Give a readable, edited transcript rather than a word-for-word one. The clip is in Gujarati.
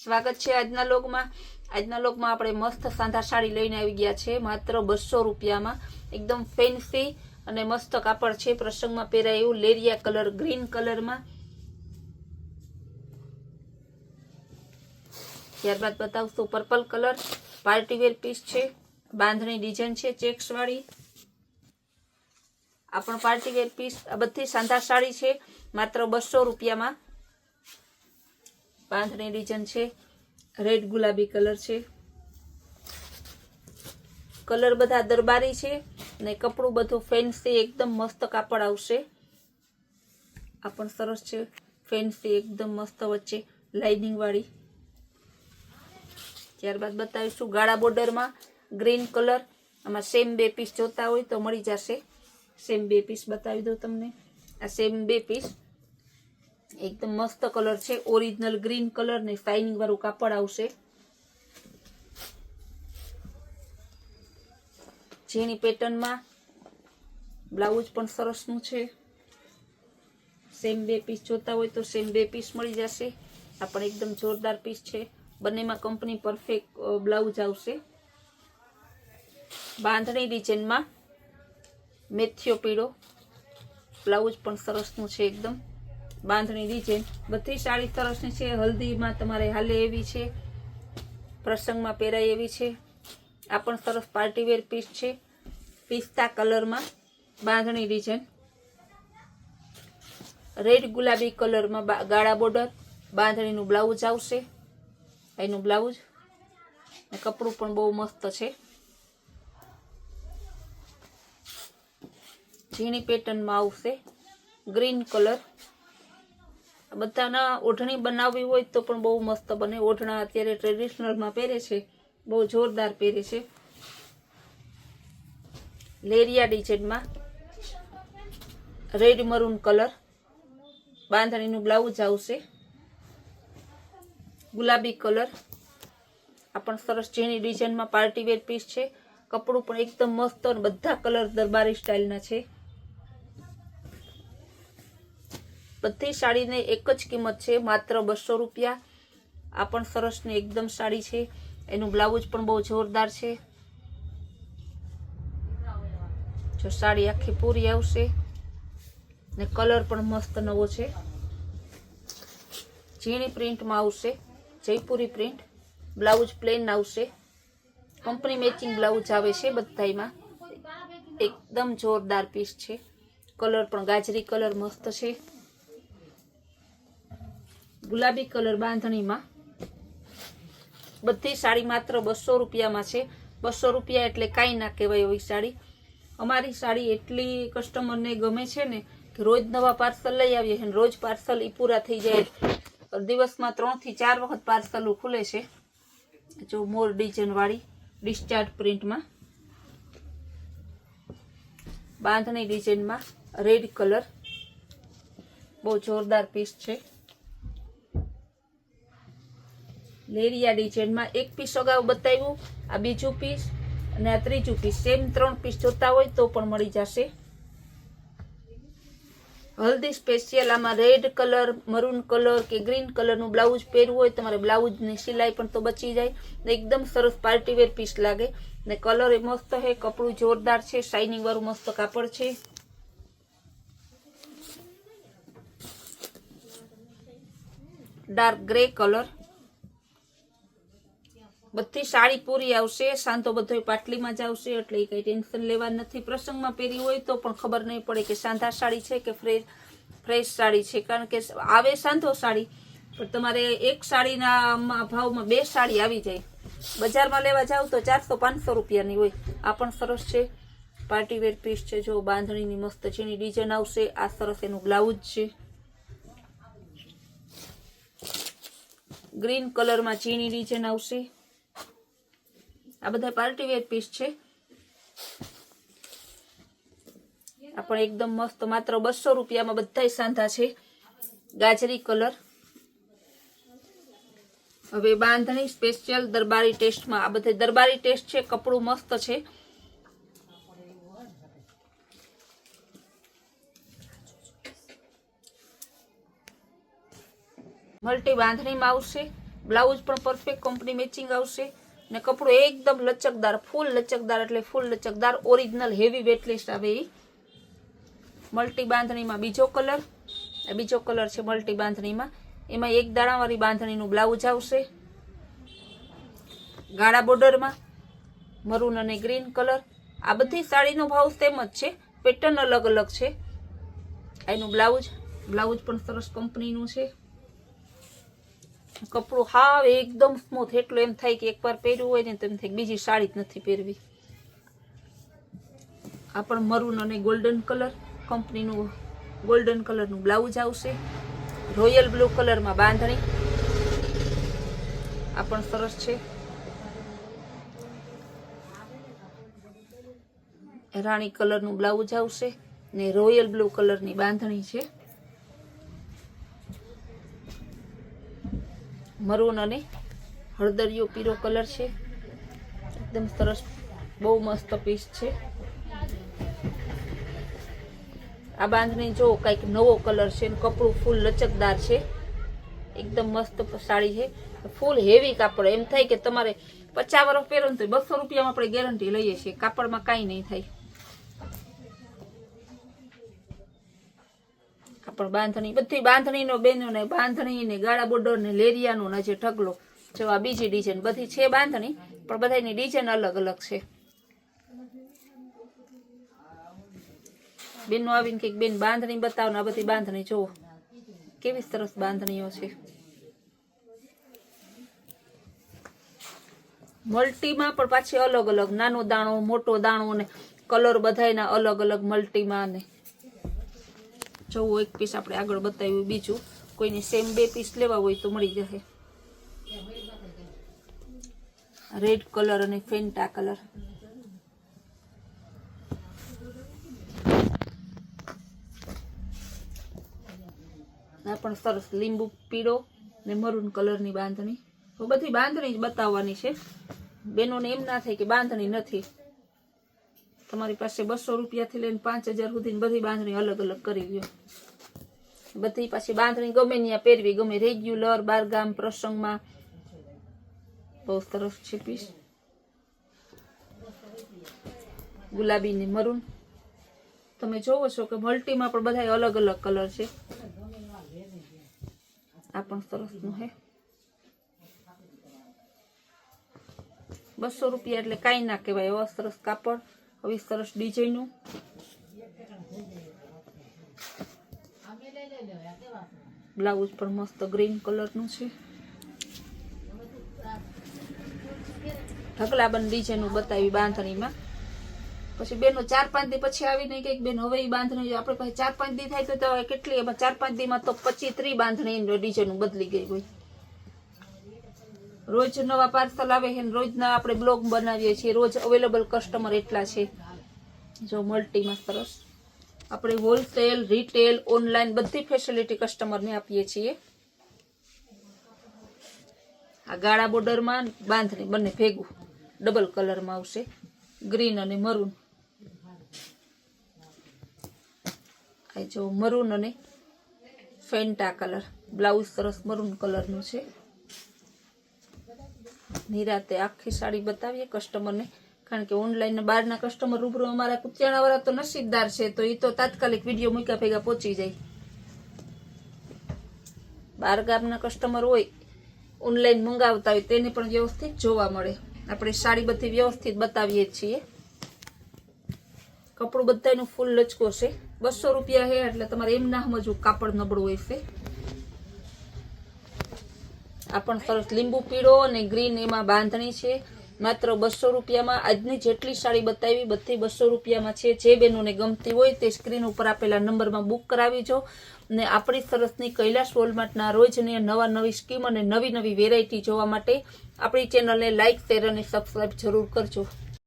સ્વાગત છે આજના લોગમાં। આજના લોગમાં આપણે મસ્ત સાંધા સાડી લઈને આવી ગયા છે માત્ર 200 રૂપિયામાં। એકદમ ફેન્સી અને મસ્ત કાપડ છે, પ્રસંગમાં પહેરાય એવું લેરિયા કલર ગ્રીન કલરમાં। ત્યારબાદ બતાવશું purple colour, party wear piece છે, બાંધણી ડિઝાઇન છે ચેક્સ વાળી। આ પણ પાર્ટી વેર પીસ, આ બધી સાંધા સાડી છે માત્ર 200 રૂપિયામાં। બાંધણી ડિઝાઇન છે, રેડ ગુલાબી કલર છે, કલર બધા દરબારી છે ને કપડું બધું ફેન્સી એકદમ મસ્ત કાપડ આવશે। આ પણ સરસ છે, ફેન્સી એકદમ મસ્ત વચ્ચે લાઇનિંગ વાળી। ત્યારબાદ બતાવીશું ગાળા બોર્ડરમાં ગ્રીન કલર, આમાં સેમ 2 પીસ જોતા હોય તો મળી જશે। સેમ 2 પીસ બતાવી દઉં તમને। આ સેમ 2 પીસ एकदम मस्त कलर है, ओरिजिनल ग्रीन कलर ने शाइनिंग वाळू कापड़ आवशे। झीणी पेटर्न में ब्लाउज पण सरसनुं छे। सेम 2 पीस जोता होय तो सेम 2 पीस मळी जशे। आ पण एकदम जोरदार पीस छे, बंनेमां कंपनी परफेक्ट ब्लाउज आवशे। बांधणी डिजाइन में मेथियो पीळो ब्लाउज पण सरसनुं छे एकदम। बांधणी डिजाइन बधी साड़ी सरसनी छे, हल्दी में तमारे हाले एवी छे, प्रसंग में पहेराय एवी छे। आ पण सरस पार्टी वेर पीस छे, पिस्ता कलर में बांधणी डिजाइन, रेड गुलाबी कलर में गाढ़ा बॉर्डर, बांधणी नु ब्लाउज आवशे। एनु ब्लाउज कपड़ू पण बहु मस्त छे। झीणी पेटर्न में आवशे, ग्रीन कलर। बधाना ओढ़णी बनावी होय तो पण बहु मस्त बने। ओढ़ना अत्यारे ट्रेडिशनल में पहरे छे, बहु जोरदार पहरे छे। लेरिया डिजाइन में रेड मरून कलर, बांधणी नु ब्लाउज आवशे। गुलाबी कलर, आ पण सरस झीणी डिजाइन में पार्टी वेर पीस छे। कपड़ू पण एकदम मस्त और बधा कलर दरबारी स्टाइल ना छे। बधी साड़ी ने एक ज किंमत है मात्र 200 रूपिया। आ पण सरस ने एकदम साड़ी है, एनु ब्लाउज पण बहुत जोरदार है। जो साड़ी आखी पूरी आवशे ने कलर पण मस्त नवो है। झीणी प्रिंट में आवशे, जयपुरी प्रिंट। ब्लाउज प्लेन आवशे, कंपनी मैचिंग ब्लाउज आवे छे बधाईमां। एकदम जोरदार पीस है। कलर पण गाजरी कलर मस्त है। गुलाबी कलर बांधणी में बधी साड़ी मात्र 200 रूपिया में छे। 200 रूपिया एटले काई ना कहेवाय एवी साड़ी। अमारी साड़ी एटली कस्टमर ने गमे छे ने कि रोज नवा पार्सल लई आवीए छे, रोज पार्सल ई पूरा थई जाय। दिवस में 3 થી 4 वखत पार्सल खुले छे। जो मोर डिजाइन वाली डिस्चार्ज प्रिंट में बांधणी डिजाइन में रेड कलर, बहुत जोरदार पीस है। लेरिया डिजाइन में एक पीस अगाऊ बताव्યું, आ बीजू पीस અને આ ત્રીજું पीस। सेम 3 पीस जोता होय तो पण मळी जशे। हल्दी स्पेशियल आमां रेड कलर, मरून कलर के ग्रीन कलर नु ब्लाउज पहेरवुं होय तमारे ब्लाउज नी सिलाई पण तो बची जाए। एकदम सरस पार्टी वेर पीस लागे ने कलर ए मस्त है, कपड़ू जोरदार छे, शाइनिंग वाळुं मस्त कापड़ छे। डार्क ग्रे कलर, बधी साड़ी पूरी आवशे। सांतो बधोय पाटली में ज आवशे एटले कई टेन्शन लेवा नथी। प्रसंग में पहेरी होय तो पण खबर नहीं पड़े कि सांधा साड़ी छे कि फ्रेश साड़ी छे, कारण के आवे सांधो साड़ी पण तमारे एक साड़ी ना भाव में 2 साड़ी आवी जाए। बजार में लेवा जाओ तो 400-500 रूपिया नी होय। आ पण सरस छे, पार्टी वेर पीस छे। जो बांधणी नी मस्त झीणी डिजाइन आवशे। आ सरस एनु ब्लाउज छे, ग्रीन कलर में झीणी डिजाइन आवशे। आ बधा पार्टी वेर पीस छे। आ पण एकदम मस्त मात्र 200 रूपिया में बधाय सांधा छे। गाजरी कलर। हवे बांधणी स्पेशियल दरबारी टेस्ट में, आ बधे दरबारी टेस्ट छे। कपड़ू मस्त छे। मल्टी बांधणी में आवशे। બ્લાઉઝ પણ પરફેક્ટ કંપની મેચિંગ આવશે ને કપડું એકદમ લચકદાર, ફૂલ લચકદાર એટલે ફૂલ લચકદાર ઓરિજિનલ હેવી વેટલેસ આવે એ મલ્ટી બાંધણીમાં બીજો કલર છે મલ્ટી બાંધણીમાં. એમાં એક દાણાવાળી બાંધણીનું બ્લાઉઝ આવશે, ગાળા બોર્ડરમાં મરૂન અને ગ્રીન કલર. આ બધી સાડીનો ભાવ સેમ જ છે, પેટર્ન અલગ અલગ છે. એનું બ્લાઉઝ પણ સરસ કંપનીનું છે. કપડું હાવ એકદમ સ્મૂથ, એટલું એમ થાય કે એકવાર પહેર્યું હોય ને તો એમ થાય બીજી સાડી જ નથી પહેરવી. આ પણ મરૂન અને ગોલ્ડન કલર કંપનીનું ગોલ્ડન કલરનું બ્લાઉઝ આવશે, રોયલ બ્લુ કલરમાં બાંધણી. આ પણ સરસ છે. રાણી કલરનું બ્લાઉઝ આવશે ને રોયલ બ્લુ કલરની બાંધણી છે. મરૂન અને હળદરિયો પીળો કલર છે, એકદમ સરસ, બહુ મસ્ત પીસ છે. આ બાંધણી જો કઈક નવો કલર છે, કપડું ફૂલ લચકદાર છે, એકદમ મસ્ત સાડી છે. ફૂલ હેવી કાપડ, એમ થાય કે તમારે 50 વર્ષ પહેરો ને તો 200 રૂપિયામાં આપણે ગેરંટી લઈએ છીએ, કાપડમાં કાંઈ નહીં થાય. પણ બાંધણી, બધી બાંધણીનો બેનો ને બાંધણી ને ગાળા બોર્ડર ને લેરિયાનો ને જે ઢગલો જો આ બીજી ડિઝાઇન બધી છે બાંધણી, પણ બધાની ડિઝાઇન અલગ અલગ છે. બેનો આવીને કઈક બેન બાંધણી બતાવો ને આ બધી બાંધણી જુઓ કેવી સરસ બાંધણીઓ છે. મલ્ટીમાં પણ પાછી અલગ અલગ, નાનો દાણો મોટો દાણો ને કલર બધાયના અલગ અલગ મલ્ટીમાં. ને જોવું એક પીસ આપણે આગળ બતાવ્યું, બીજું કોઈને સેમ 2 પીસ લેવા હોય તો મળી જશે. રેડ કલર અને ફેન્ટા કલર. આ પણ સરસ લીંબુ પીળો ને મરૂન કલરની બાંધણી. તો બધી બાંધણી જ બતાવવાની છે બેનોને, એમ ના થાય કે બાંધણી નથી. તમારી પાસે 200 રૂપિયાથી લઈને 5000 સુધીની બધી બાંધણી અલગ અલગ કરી લ્યો. બધી પાછી બાંધણી ગમે ત્યાં પહેરવી, ગમે રેગ્યુલર, બારગામ, પ્રસંગમાં. બહુ સરસ છે પીસ. ગુલાબી ને મરૂન. તમે જોવો છો કે મલ્ટીમાં પણ બધા અલગ અલગ કલર છે. આ પણ સરસ નું હે. 200 રૂપિયા એટલે કાંઈ ના કહેવાય. એવા સરસ કાપડ, આવી સરસ ડિઝાઇનનું. બ્લાઉઝ પણ મસ્ત ગ્રીન કલરનું છે. ઢગલાબંધ ડિઝાઇનનું બતાવી બાંધણીમાં. પછી બેનો 4-5 દી પછી આવીને કઈક બેન હવે એ બાંધણી આપણે પાસે 4-5 દી થાય તો કેટલી, એમાં 4-5 દીમાં તો 25-30 બાંધણી ડિઝાઇન બદલી ગઈ હોય. રોજ નવા પાર્સલ આવે છે, રોજના આપણે બ્લોગ બનાવીએ છીએ, રોજ અવેલેબલ કસ્ટમર એટલા છે. જો મલ્ટીમાં સરસ આપણે હોલસેલ, રિટેલ, ઓનલાઈન બધી ફેસિલિટી કસ્ટમરને આપીએ છીએ. આ ગાળા બોર્ડરમાં બાંધણી બંને ભેગું ડબલ કલરમાં આવશે, ગ્રીન અને મરૂન. આ જો મરૂન અને ફેન્ટા કલર. બ્લાઉઝ સરસ મરૂન કલરનું છે. નિરાતે આખી સાડી બતાવીએ કસ્ટમરને, કારણ કે ઓનલાઈન બહારના કસ્ટમર રૂબરૂ અમારા કુતિયાણા વાળા તો નસીબદાર છે, તો એ તો તાત્કાલિક વિડીયો મૂક્યા ભેગા પહોંચી જાય. બહાર ગામના કસ્ટમર હોય ઓનલાઈન મંગાવતા હોય તેને પણ વ્યવસ્થિત જોવા મળે. આપણે સાડી બધી વ્યવસ્થિત બતાવીએ છીએ. કપડું બધાનું ફૂલ લચકો છે. 200 રૂપિયા છે એટલે તમારે એમ ના સમજવું કાપડ નબળું હોય છે. આ પણ સરસ લીંબુ પીળો અને ગ્રીન એમાં બાંધણી છે. માત્ર 200 રૂપિયામાં. આજની જેટલી સાડી બતાવી બધી 200 રૂપિયામાં છે. જે બહેનોને ગમતી હોય તે સ્ક્રીન ઉપર આપેલા નંબરમાં બુક કરાવીજો. ને આપણી સરસની કૈલાશ વોલમાર્ટના રોજની નવી સ્કીમ અને નવી વેરાયટી જોવા માટે આપણી ચેનલને લાઇક, શેર અને સબસ્ક્રાઈબ જરૂર કરજો.